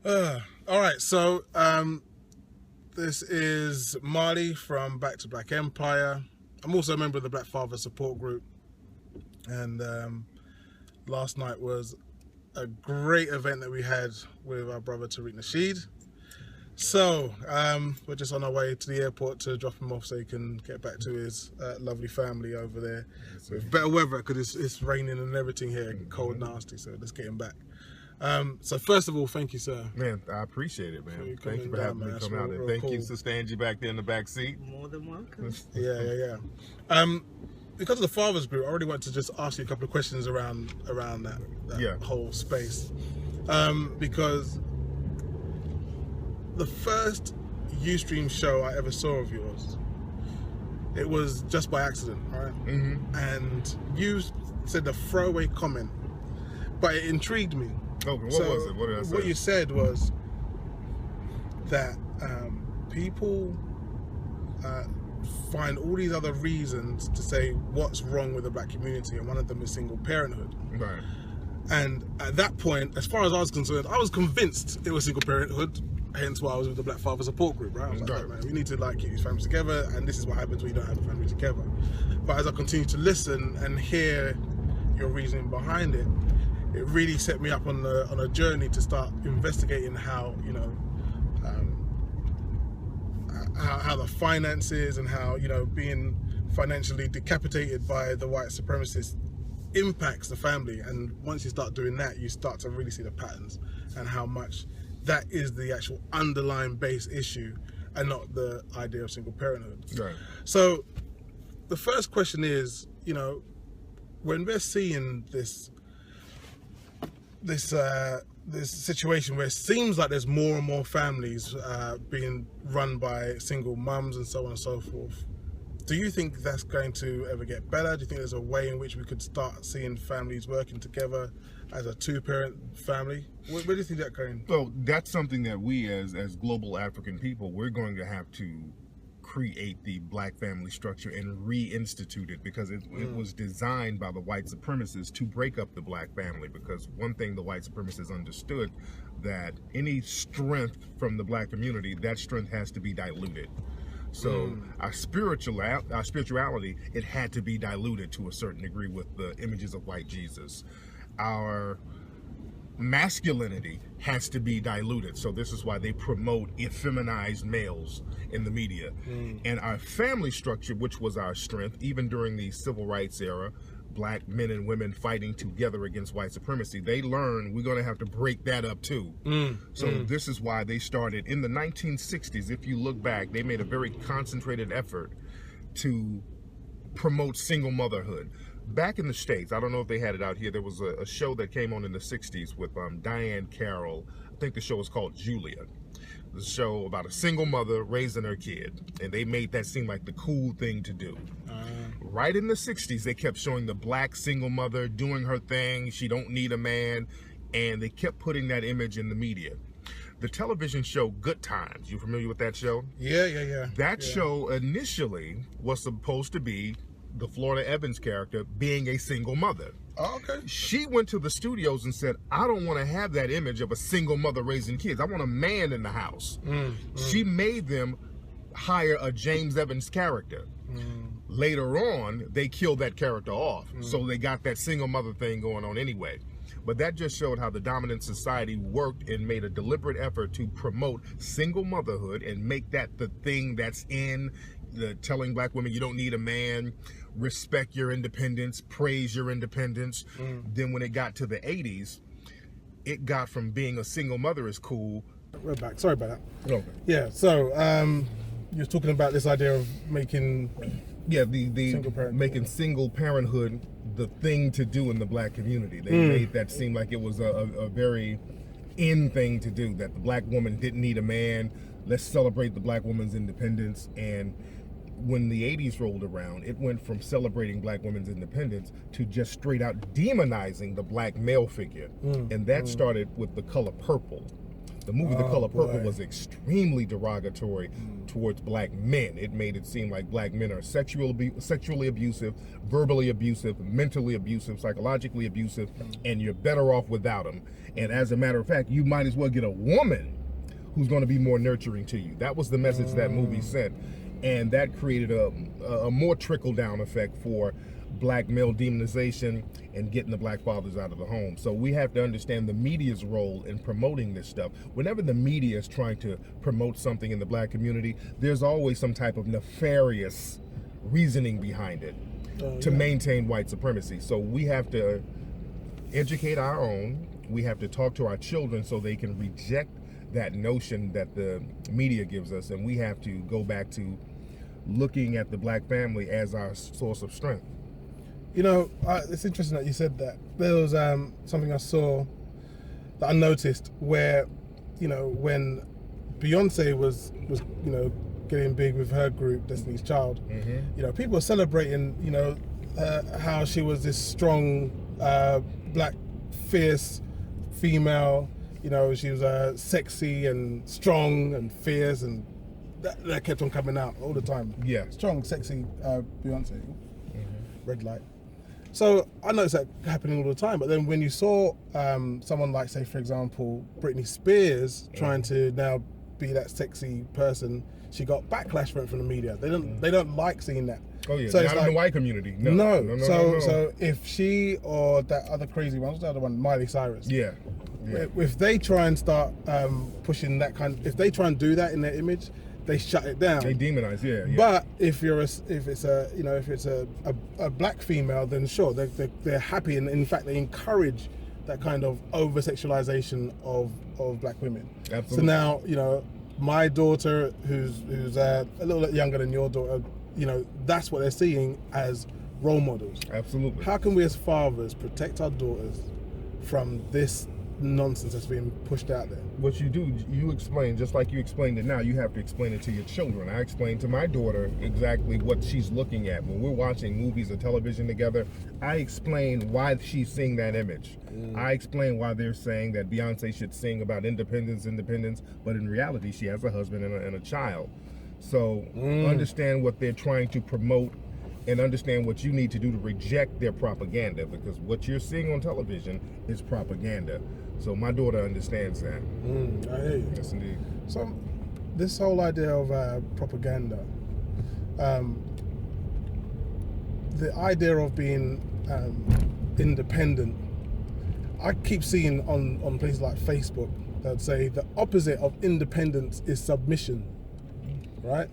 All right, so this is Marley from Back to Black Empire. I'm also a member of the Black Father Support Group, and last night was a great event that we had with our brother Tariq Nasheed. So we're just on our way to the airport to drop him off so he can get back to his lovely family over there with better weather, because it's raining and everything here, cold, nasty. So let's get him back. So first of all, thank you, sir. Man, I appreciate it, man. Thank you for down, having me come out, and thank you, Sister Angie, back there in the back seat. More than welcome. Yeah. Because of the Fathers Group, I already wanted to just ask you a couple of questions around that whole space. Because the first Ustream show I ever saw of yours, it was just by accident, right? Mm-hmm. And you said a throwaway comment, but it intrigued me. Okay, what was it? What did I say? What you said was that people find all these other reasons to say what's wrong with the black community, and one of them is single parenthood. Right. And at that point, as far as I was concerned, I was convinced it was single parenthood. Hence why I was with the Black Father Support Group, right? I was like, right, man, we need to keep these families together, and this is what happens when you don't have a family together. But as I continue to listen and hear your reasoning behind it, it really set me up on a journey to start investigating how, how the finances and how, being financially decapitated by the white supremacists impacts the family. And once you start doing that, you start to really see the patterns and how much that is the actual underlying base issue and not the idea of single parenthood. Right. So the first question is, when we're seeing this situation where it seems like there's more and more families being run by single mums and so on and so forth, do you think that's going to ever get better? Do you think there's a way in which we could start seeing families working together as a two-parent family? Where do you think that's going? So that's something that we as global African people, we're going to have to create the black family structure and reinstitute it, because it was designed by the white supremacists to break up the black family. Because one thing the white supremacists understood, that any strength from the black community, that strength has to be diluted. So our spirituality, it had to be diluted to a certain degree with the images of white Jesus. Our masculinity has to be diluted. So this is why they promote effeminized males in the media. And our family structure, which was our strength, even during the civil rights era, black men and women fighting together against white supremacy, they learned we're going to have to break that up too. This is why they started in the 1960s. If you look back, they made a very concentrated effort to promote single motherhood. Back in the States, I don't know if they had it out here, there was a show that came on in the 60s with Diane Carroll. I think the show was called Julia. The show about a single mother raising her kid, and they made that seem like the cool thing to do. Right in the 60s, they kept showing the black single mother doing her thing, she don't need a man, and they kept putting that image in the media. The television show Good Times, you familiar with that show? Yeah. That show initially was supposed to be the Florida Evans character being a single mother. Oh, okay. She went to the studios and said, I don't want to have that image of a single mother raising kids. I want a man in the house. She made them hire a James Evans character. Later on, they killed that character off. So they got that single mother thing going on anyway. But that just showed how the dominant society worked and made a deliberate effort to promote single motherhood and make that the thing that's in the telling black women you don't need a man, respect your independence, praise your independence. Then when it got to the 80s, it got from being a single mother is cool. We're back. Sorry about that. Okay. Yeah, so you're talking about this idea of making making single parenthood the thing to do in the black community. They made that seem like it was a very in thing to do, that the black woman didn't need a man. Let's celebrate the black woman's independence. And when the 80s rolled around, it went from celebrating black women's independence to just straight out demonizing the black male figure. And that started with the color purple. The movie The Oh, Color Purple boy. was extremely derogatory towards black men. It made it seem like black men are sexually abusive, verbally abusive, mentally abusive, psychologically abusive, and you're better off without them. And as a matter of fact, you might as well get a woman who's going to be more nurturing to you. That was the message that movie sent. And that created a more trickle-down effect for black male demonization and getting the black fathers out of the home. So we have to understand the media's role in promoting this stuff. Whenever the media is trying to promote something in the black community, there's always some type of nefarious reasoning behind it to maintain white supremacy. So we have to educate our own. We have to talk to our children so they can reject that notion that the media gives us, and we have to go back to looking at the black family as our source of strength. You know, it's interesting that you said that. There was something I saw that I noticed where, you know, when Beyonce was you know, getting big with her group Destiny's Child, you know, people were celebrating, you know, how she was this strong, black, fierce female. You know, she was sexy and strong and fierce, and that kept on coming out all the time. Yeah. Strong, sexy Beyonce. Red light. So I noticed that happening all the time. But then when you saw someone like, say, for example, Britney Spears trying to now be that sexy person, she got backlash from the media. They don't like seeing that. Oh yeah, So not it's in like, the white community. No. No. So if she or that other crazy one, what's the other one, Miley Cyrus? Yeah. If they try and start pushing that if they try and do that in their image, they shut it down. They demonize, yeah. But if it's a black female, then sure, they're happy, and in fact they encourage that kind of over sexualization of black women. Absolutely. So now, you know, my daughter, who's a little bit younger than your daughter, you know, that's what they're seeing as role models. Absolutely. How can we as fathers protect our daughters from this nonsense that's being pushed out there? What you do, you explain, just like you explained it now, you have to explain it to your children. I explained to my daughter exactly what she's looking at. When we're watching movies or television together, I explain why she's seeing that image. I explain why they're saying that Beyonce should sing about independence, but in reality, she has a husband and a child. So understand what they're trying to promote and understand what you need to do to reject their propaganda, because what you're seeing on television is propaganda. So my daughter understands that. I hear you. Yes, indeed. So this whole idea of propaganda, the idea of being independent, I keep seeing on places like Facebook that say the opposite of independence is submission, right?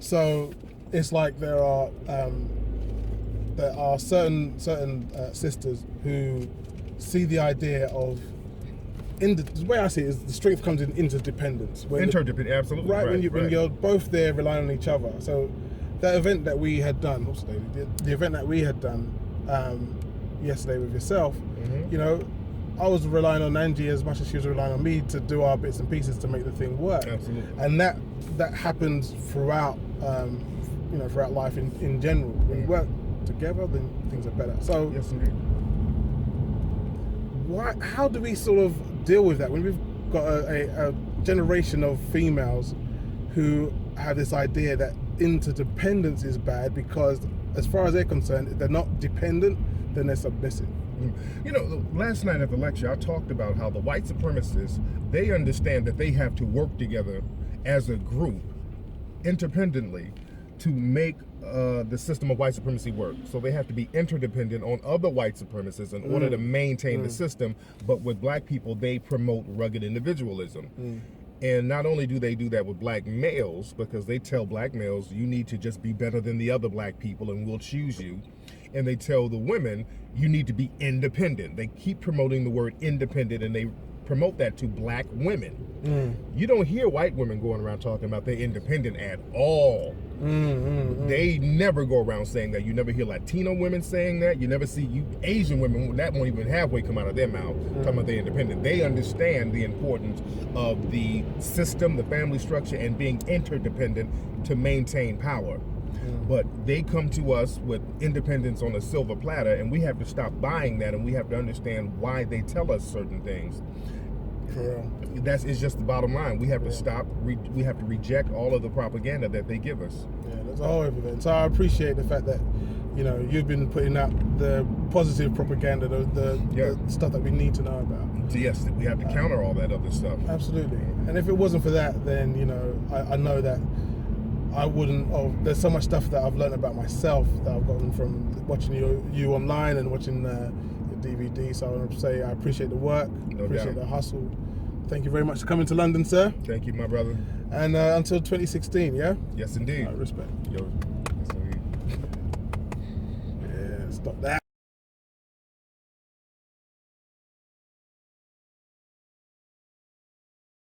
So it's like there are certain sisters who see the idea of the way I see it is the strength comes in interdependence. Interdependent, absolutely. Right, right, when you're both there relying on each other. So that event that we had done, the event that we had done yesterday with yourself, you know, I was relying on Angie as much as she was relying on me to do our bits and pieces to make the thing work. Absolutely. And that happens throughout, you know, throughout life in general. When you work together, then things are better. So Yes, indeed. how do we sort of deal with that when we've got a generation of females who have this idea that interdependence is bad because, as far as they're concerned, if they're not dependent, then they're submissive? You know, last night at the lecture, I talked about how the white supremacists, they understand that they have to work together as a group, independently, to make the system of white supremacy work. So they have to be interdependent on other white supremacists in order to maintain the system. But with black people, they promote rugged individualism. And not only do they do that with black males, because they tell black males, you need to just be better than the other black people and we'll choose you. And they tell the women, you need to be independent. They keep promoting the word independent, and they promote that to black women. You don't hear white women going around talking about they're independent at all. They never go around saying that. You never hear Latino women saying that. You never see Asian women, that won't even halfway come out of their mouth, talking about they're independent. They understand the importance of the system, the family structure, and being interdependent to maintain power. But they come to us with independence on a silver platter, and we have to stop buying that, and we have to understand why they tell us certain things. For real. It's just the bottom line. We have to stop. We have to reject all of the propaganda that they give us. Yeah, there's a whole everything. So I appreciate the fact that, you know, you've been putting out the positive propaganda, the stuff that we need to know about. So yes, we have to counter all that other stuff. Absolutely. And if it wasn't for that, then, you know, I know that I wouldn't. There's so much stuff that I've learned about myself that I've gotten from watching you online and watching your DVD. So I want to say I appreciate the work, appreciate the hustle. Thank you very much for coming to London, sir. Thank you, my brother. And until 2016, yeah? Yes, indeed. Respect. Yo, yes, indeed. Yeah, stop that.